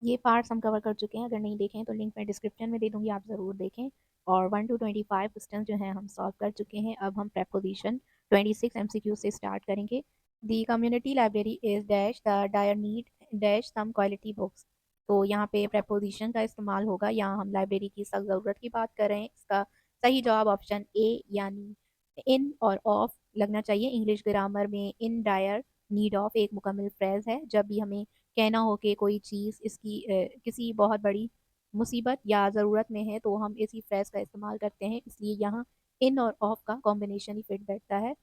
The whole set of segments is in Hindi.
ये पार्ट्स हम कवर कर चुके हैं, अगर नहीं देखें तो लिंक मैं डिस्क्रिप्शन में दे दूँगी, आप ज़रूर देखें। और 1 टू 25 क्वेश्चन जो हैं हम सॉल्व कर चुके हैं। अब हम प्रेपोज़िशन 26 एमसीक्यू से स्टार्ट करेंगे। The community library is dash the dire need dash some quality books. तो यहाँ पे प्रेपोज़िशन का इस्तेमाल होगा, यहाँ हम लाइब्रेरी की सख्त ज़रूरत की बात कर रहे हैं। इसका सही जवाब ऑप्शन ए यानी इन और ऑफ लगना चाहिए। इंग्लिश ग्रामर में इन डायर नीड ऑफ एक मुकम्मल फ्रेज़ है। जब भी हमें कहना हो कि कोई चीज़ इसकी किसी बहुत बड़ी मुसीबत या ज़रूरत में है तो हम इसी फ्रेज़ का इस्तेमाल करते हैं, इसलिए यहाँ इन और ऑफ का कॉम्बिनेशन ही फिट बैठता है।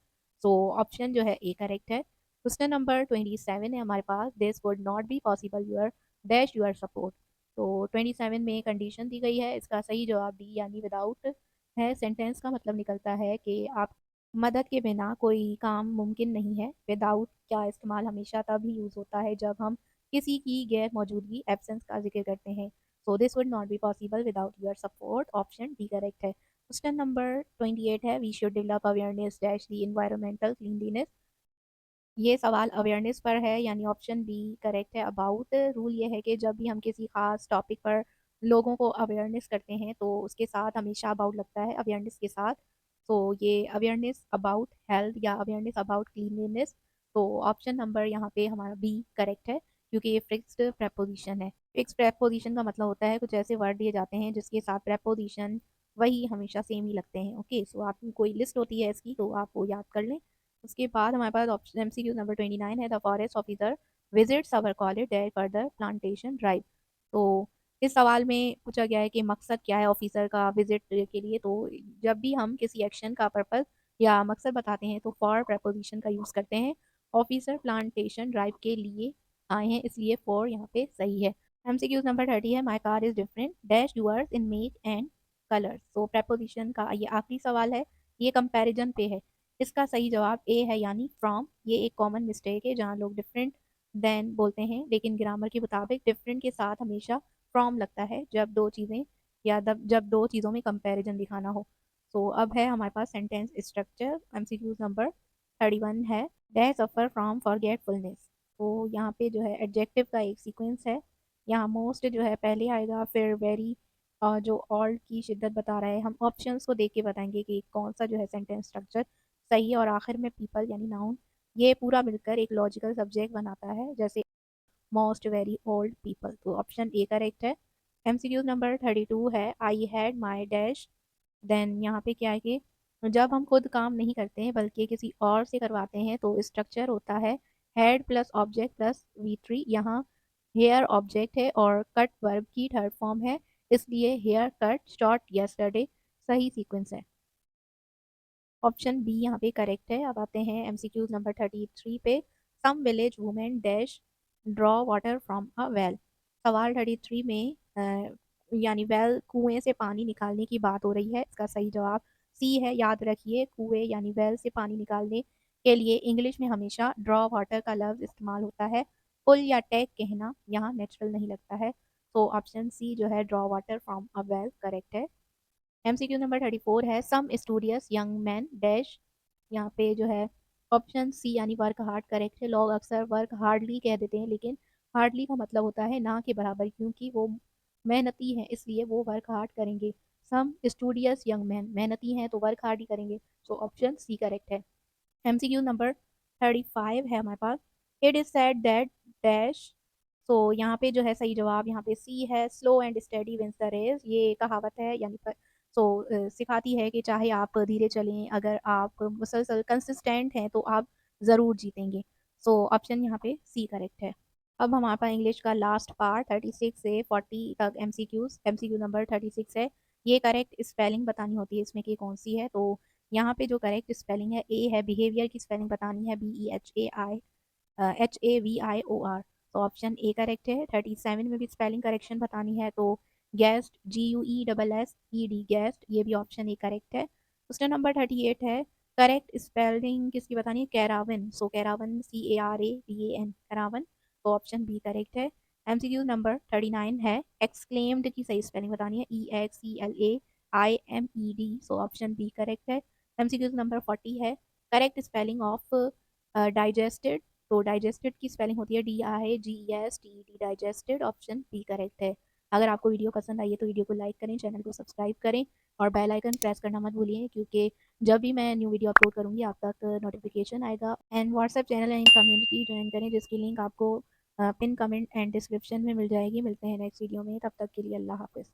सो ऑप्शन जो है ए करेक्ट है। क्वेश्चन नंबर 27 है हमारे पास, this would not be possible your dash your support. तो 27 में कंडीशन दी गई है, इसका सही जवाब डी यानी विदाउट है। सेंटेंस का मतलब निकलता है कि आप मदद के बिना कोई काम मुमकिन नहीं है। विदाउट का इस्तेमाल हमेशा तभी यूज़ होता है जब हम किसी की गैर मौजूदगी एब्सेंस का जिक्र करते हैं। So this would not be possible without your support, option D correct है। क्वेश्चन नंबर 28 है, we should develop awareness dash the environmental cleanliness. ये सवाल अवेयरनेस पर है यानी ऑप्शन बी करेक्ट है। अबाउट रूल ये है कि जब भी हम किसी खास टॉपिक पर लोगों को अवेयरनेस करते हैं तो उसके साथ हमेशा अबाउट लगता है अवेयरनेस के साथ। तो ये अवेयरनेस अबाउट हेल्थ या अवेयरनेस अबाउट क्लीनलीनेस। तो ऑप्शन नंबर यहाँ पे हमारा बी करेक्ट है, क्योंकि ये फिक्स्ड प्रेपोजिशन है। फिक्स प्रेपोजिशन का मतलब होता है कुछ ऐसे वर्ड दिए जाते हैं जिसके साथ प्रेपोजिशन वही हमेशा सेम ही लगते हैं। ओके, सो आपकी कोई लिस्ट होती है इसकी तो आप वो याद कर लें। उसके बाद हमारे पास ऑप्शन एमसीक्यू नंबर 29 है, the forest officer visits our college there further plantation drive. तो इस सवाल में पूछा गया है कि मकसद क्या है ऑफिसर का विजिट के लिए। तो जब भी हम किसी एक्शन का पर्पस या मकसद बताते हैं तो फॉर प्रपोजिशन का यूज़ करते हैं। ऑफिसर प्लांटेशन ड्राइव के लिए आए हैं, इसलिए फॉर यहाँ पे सही है। एमसीक्यू नंबर 30 है, my car is different dash yours in make and colour. तो प्रपोजिशन का ये आखिरी सवाल है, ये कंपैरिजन पे है। इसका सही जवाब ए है यानी फ्रॉम। ये एक कॉमन मिस्टेक है जहाँ लोग डिफरेंट देन बोलते हैं, लेकिन ग्रामर के मुताबिक डिफरेंट के साथ हमेशा फ्रॉम लगता है जब दो चीज़ें या जब दो चीज़ों में कंपैरिजन दिखाना हो। तो अब है हमारे पास सेंटेंस स्ट्रक्चर। एमसीक्यू नंबर 31 है, दे सफ़र फ्रॉम फॉरगेटफुलनेस। तो यहाँ पे जो है एडजेक्टिव का एक सीक्वेंस है। यहाँ मोस्ट जो है पहले आएगा, फिर वेरी जो ऑल की शिद्दत बता रहा है। हम ऑप्शंस को देख के बताएंगे कि कौन सा जो है सेंटेंस स्ट्रक्चर सही है, और आखिर में पीपल यानी नाउन। ये पूरा मिलकर एक लॉजिकल सब्जेक्ट बनाता है, जैसे मोस्ट वेरी ओल्ड पीपल। तो ऑप्शन ए करेक्ट है। एमसीक्यू नंबर 32 है, I had my dash. Then यहाँ पे क्या है कि जब हम खुद काम नहीं करते हैं बल्कि किसी और से करवाते हैं तो स्ट्रक्चर होता है had plus object plus V three. यहाँ हेयर ऑब्जेक्ट है और कट वर्ब की थर्ड फॉर्म है, इसलिए हेयर कट शॉर्ट यस्टरडे सही सीक्वेंस है। ऑप्शन बी यहाँ पे करेक्ट है। अब आते हैं एमसीक्यूज नंबर 33 पे, some village women dash draw water from a well. सवाल 33 में यानी वेल कुएं से पानी निकालने की बात हो रही है। इसका सही जवाब सी है। याद रखिए, कुएं यानी वेल से पानी निकालने के लिए इंग्लिश में हमेशा ड्रॉ वाटर का लफ्ज इस्तेमाल होता है। पुल या टैग कहना यहाँ नेचुरल नहीं लगता है। तो ऑप्शन सी जो है draw water from a well correct है। एमसीक्यू नंबर 34 है, सम स्टूडियस यंग मैन डैश। यहाँ पे जो है ऑप्शन सी यानी वर्क हार्ड करेक्ट है। लोग अक्सर वर्क हार्डली कह देते हैं, लेकिन हार्डली का मतलब होता है ना के बराबर, क्योंकि वो मेहनती हैं इसलिए वो वर्क हार्ड करेंगे। सम स्टूडियस यंग मैन मेहनती हैं तो वर्क हार्ड ही करेंगे। तो ऑप्शन सी करेक्ट है। एमसीक्यू नंबर 35 है हमारे पास, it is said that dash. तो यहाँ पे जो है सही जवाब यहाँ पे सी है, slow and steady wins the race. ये कहावत है यानी सिखाती है कि चाहे आप धीरे चलें, अगर आप मुसलसल कंसिस्टेंट हैं तो आप ज़रूर जीतेंगे। सो ऑप्शन यहाँ पे सी करेक्ट है। अब हमारे पास इंग्लिश का लास्ट पार्ट 36 से 40 तक एमसीक्यूज। एमसीक्यू नंबर 36 है, ये करेक्ट स्पेलिंग बतानी होती है इसमें कि कौन सी है। तो यहाँ पे जो करेक्ट स्पेलिंग है ए है, बिहेवियर की स्पेलिंग बतानी है BEHAIHAVIOR। तो ऑप्शन ए करेक्ट है। 37 में भी स्पेलिंग करेक्शन बतानी है तो गेस्ट GUESSED गेस्ट, ये भी ऑप्शन ए करेक्ट है। क्वेश्चन नंबर 38 है, करेक्ट स्पेलिंग किसकी बतानी है, caravan. So caravan CARAVAN caravan. तो ऑप्शन बी करेक्ट है। एमसीक्यू नंबर 39 है, एक्सक्लेम्ड की सही स्पेलिंग बतानी है EXCLAIMED। So option B correct है। एमसीक्यू नंबर 40 है, करेक्ट स्पेलिंग ऑफ डाइजेस्टेड। तो डाइजेस्टेड की स्पेलिंग होती है DIGESTED, digested, option B correct है। अगर आपको वीडियो पसंद आई है तो वीडियो को लाइक करें, चैनल को सब्सक्राइब करें और बेल आइकन प्रेस करना मत भूलिए, क्योंकि जब भी मैं न्यू वीडियो अपलोड करूँगी आप तक नोटिफिकेशन आएगा। And WhatsApp channel and community join करें, जिसकी लिंक आपको पिन कमेंट एंड डिस्क्रिप्शन में मिल जाएगी। मिलते हैं नेक्स्ट वीडियो में, तब तक के लिए अल्लाह हाफिज़।